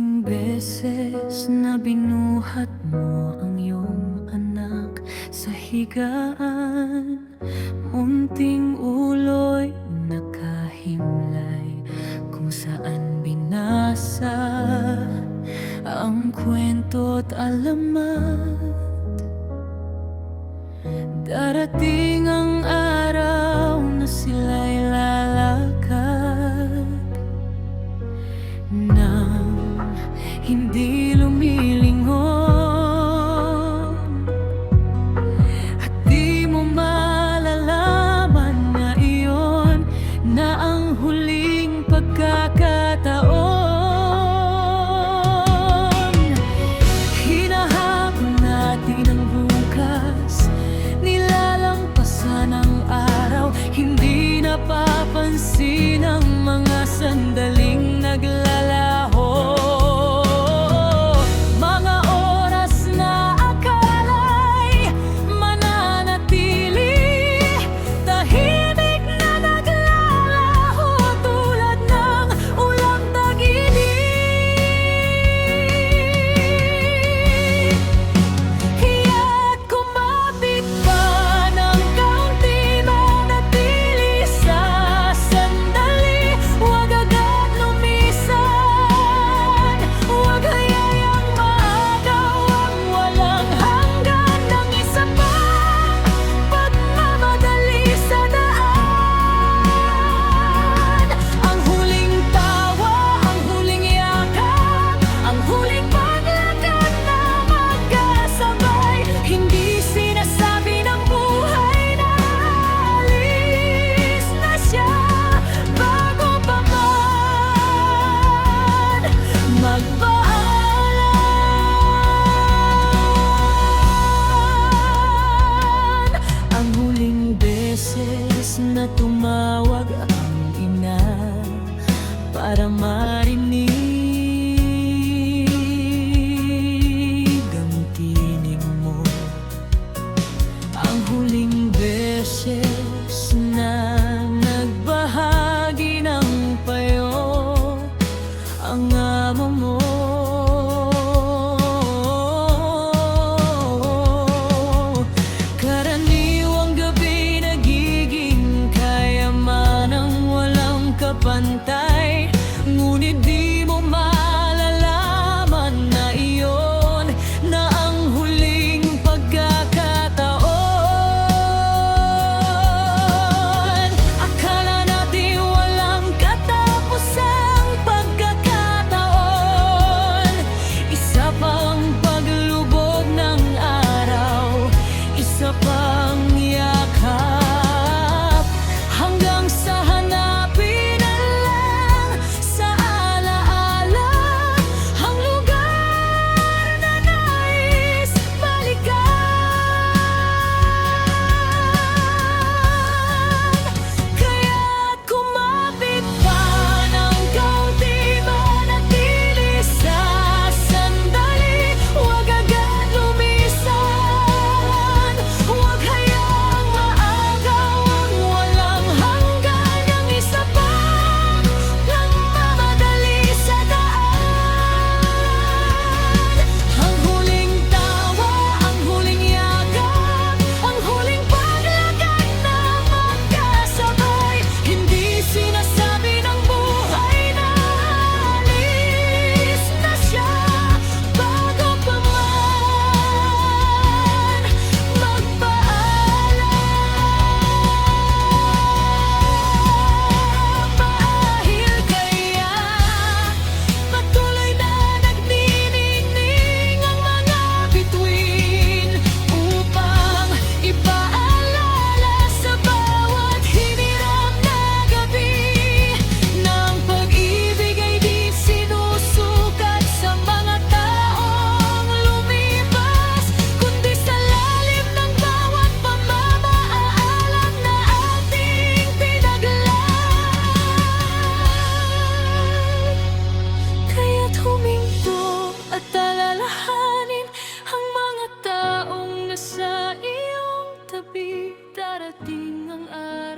huling beses na binuhat mo ang iyong anak sa higaan? Munting ulo'y nakahimlay kung saan binasa ang kwento't alamat. Darating ang araw na sila'y lalakad nang hindi lumilingon, at di mo malalaman na iyon na ang huling pagkakataon. Hinahabol natin ang bukas, nilalampasan ang araw, hindi napapansin ang mga sandaling naglalaho. Mga oras na akala'y mananatili, tahimik na naglalaho tulad ng ulang tag-init. Kaya't kumapit pa ng kaunti, manatili sa sandali, huwag agad lumisan, huwag hayayang maagaw ang walang hanggan ng isa pang pagmamadali sa daan. Ang huling tawa, ang huling yakap, ang huling paglakad na magkasabay, hindi sinasabi ng buhay na alis na siya bago pa man magpaalam. Ang huling beses na tumawag ang ina para marinig ang tinig mo. Ang huling beses na nagbahagi ng payo ang amo mo. Karaniwang gabi nagiging kayamanang walang kapantay, ngunit di mo malalaman na iyon na ang huling pagkakataon. Akala natin walang katapusang pagkakataon, isa pang paglubog ng araw, isa pang yakap, hanggang sa hanapin na lang sa alaala ang lugar na nais balikan. Kaya't kumapit pa ng kaunti, manatili sa sandali, huwag agad lumisan, huwag hayang maagaw ang walang hanggan ng isa pang nagmamadali sa daan. Ang huling tawa, ang huling yakap, ang huling paglakad na magkasabay, hindi sinasabi ng buhay na alis na siya bago pa man magpaalam. Paahil kaya patuloy na nagniningning ang mga bituin upang ipaalala sa bawat hiniram na gabi ng pag-ibig ay di sinusukat sa mga taong lumipas, kundi sa lalim ng bawat pamamaalam na ating pinaglaan. Kaya't huminto at alalahanin ang mga taong nasa iyong tabi. Darating ang araw